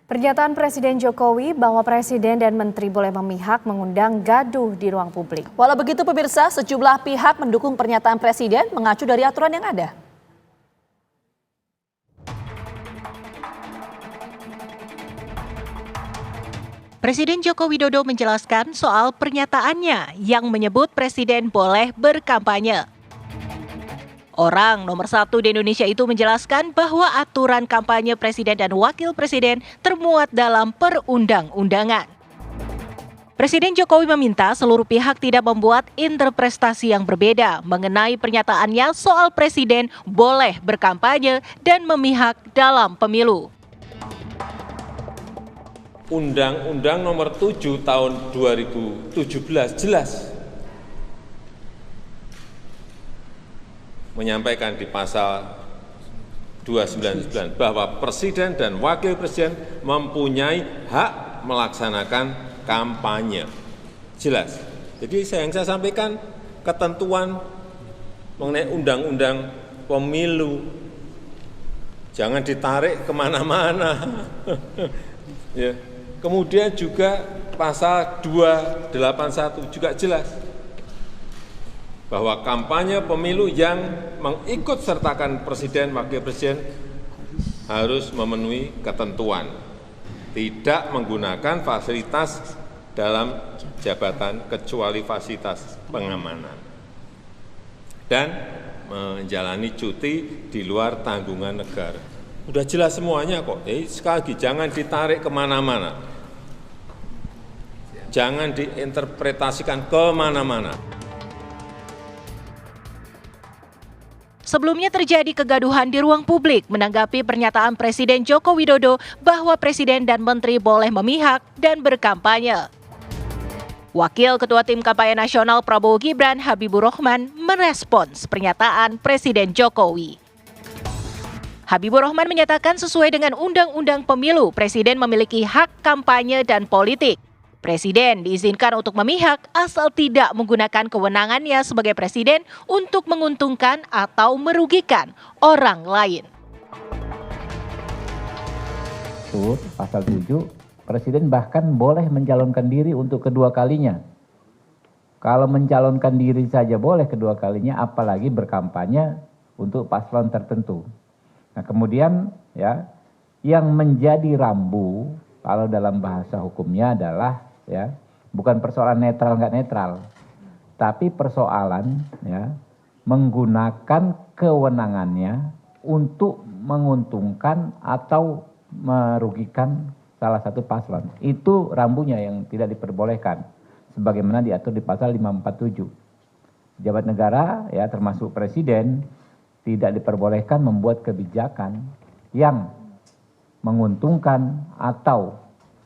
Pernyataan Presiden Jokowi bahwa Presiden dan Menteri boleh memihak mengundang gaduh di ruang publik. Walau begitu pemirsa, sejumlah pihak mendukung pernyataan Presiden mengacu dari aturan yang ada. Presiden Joko Widodo menjelaskan soal pernyataannya yang menyebut Presiden boleh berkampanye. Orang nomor 1 di Indonesia itu menjelaskan bahwa aturan kampanye Presiden dan Wakil Presiden termuat dalam perundang-undangan. Presiden Jokowi meminta seluruh pihak tidak membuat interpretasi yang berbeda mengenai pernyataannya soal Presiden boleh berkampanye dan memihak dalam pemilu. Undang-Undang Nomor 7 Tahun 2017 jelas menyampaikan di pasal 299 bahwa Presiden dan Wakil Presiden mempunyai hak melaksanakan kampanye. Jelas. Jadi yang saya sampaikan ketentuan mengenai undang-undang pemilu. Jangan ditarik kemana-mana. Ya. Kemudian juga pasal 281 juga jelas bahwa kampanye pemilu yang mengikut sertakan Presiden, Wakil Presiden harus memenuhi ketentuan, tidak menggunakan fasilitas dalam jabatan kecuali fasilitas pengamanan, dan menjalani cuti di luar tanggungan negara. Udah jelas semuanya kok. Jadi sekali lagi jangan ditarik kemana-mana. Jangan diinterpretasikan kemana-mana. Sebelumnya terjadi kegaduhan di ruang publik menanggapi pernyataan Presiden Joko Widodo bahwa Presiden dan Menteri boleh memihak dan berkampanye. Wakil Ketua Tim Kampanye Nasional Prabowo Gibran Habibur Rahman merespons pernyataan Presiden Jokowi. Habibur Rahman menyatakan sesuai dengan Undang-Undang Pemilu, Presiden memiliki hak kampanye dan politik. Presiden diizinkan untuk memihak asal tidak menggunakan kewenangannya sebagai presiden untuk menguntungkan atau merugikan orang lain. Pasal 7, Presiden bahkan boleh mencalonkan diri untuk kedua kalinya. Kalau mencalonkan diri saja boleh kedua kalinya, apalagi berkampanye untuk paslon tertentu. Nah kemudian ya, yang menjadi rambu kalau dalam bahasa hukumnya adalah ya bukan persoalan netral nggak netral, tapi persoalan ya menggunakan kewenangannya untuk menguntungkan atau merugikan salah satu paslon. Itu rambunya yang tidak diperbolehkan sebagaimana diatur di pasal 547. Pejabat negara ya termasuk presiden tidak diperbolehkan membuat kebijakan yang menguntungkan atau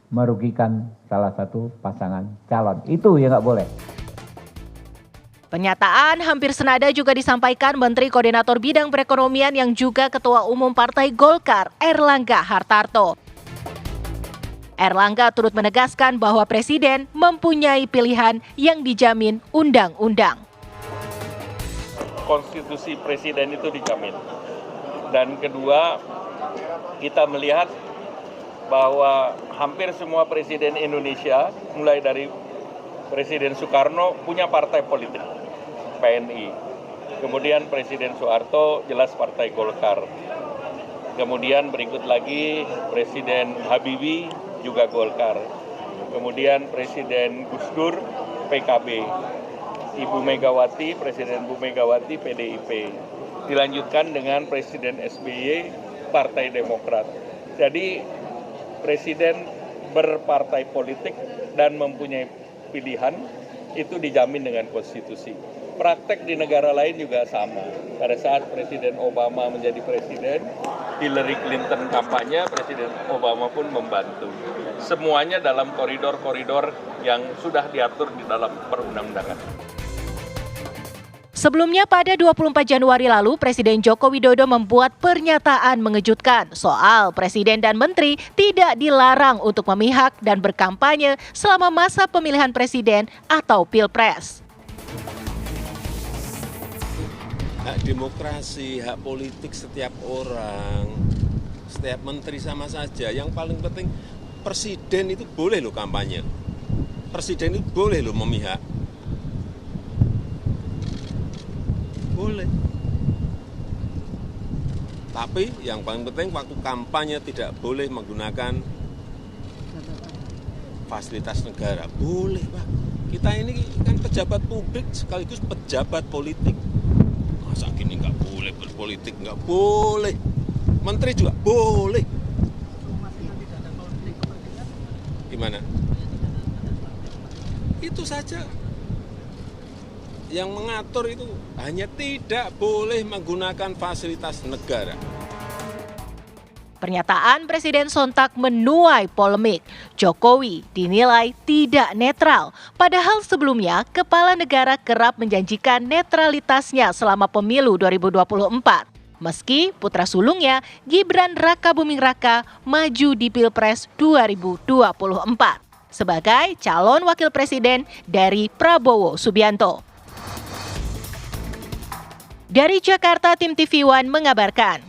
merugikan salah satu pasangan calon. Itu ya nggak boleh. Pernyataan hampir senada juga disampaikan Menteri Koordinator Bidang Perekonomian yang juga Ketua Umum Partai Golkar, Erlangga Hartarto. Erlangga turut menegaskan bahwa Presiden mempunyai pilihan yang dijamin undang-undang. Konstitusi Presiden itu dijamin. Dan kedua, kita melihat bahwa hampir semua presiden Indonesia, mulai dari Presiden Soekarno punya partai politik, PNI. Kemudian Presiden Soeharto jelas partai Golkar. Kemudian berikut lagi Presiden Habibie juga Golkar. Kemudian Presiden Gus Dur PKB. Ibu Megawati, Presiden Bu Megawati PDIP. Dilanjutkan dengan Presiden SBY Partai Demokrat. Jadi Presiden berpartai politik dan mempunyai pilihan itu dijamin dengan konstitusi. Praktek di negara lain juga sama. Pada saat Presiden Obama menjadi presiden, Hillary Clinton kampanye, Presiden Obama pun membantu. Semuanya dalam koridor-koridor yang sudah diatur di dalam perundang-undangan. Sebelumnya pada 24 Januari lalu, Presiden Joko Widodo membuat pernyataan mengejutkan soal Presiden dan Menteri tidak dilarang untuk memihak dan berkampanye selama masa pemilihan Presiden atau Pilpres. Hak demokrasi, hak politik setiap orang setiap menteri sama saja. Yang paling penting presiden itu boleh loh kampanye. Presiden itu boleh loh memihak. Boleh. Tapi yang paling penting waktu kampanye tidak boleh menggunakan fasilitas negara. Boleh, Pak. Kita ini kan pejabat publik sekaligus pejabat politik. Masa gini nggak boleh berpolitik? Nggak boleh. Menteri juga boleh. Gimana? Itu saja. Yang mengatur itu hanya tidak boleh menggunakan fasilitas negara. Pernyataan Presiden sontak menuai polemik. Jokowi dinilai tidak netral, padahal sebelumnya kepala negara kerap menjanjikan netralitasnya selama pemilu 2024. Meski putra sulungnya Gibran Rakabuming Raka maju di Pilpres 2024 sebagai calon wakil presiden dari Prabowo Subianto. Dari Jakarta, tim TV One mengabarkan.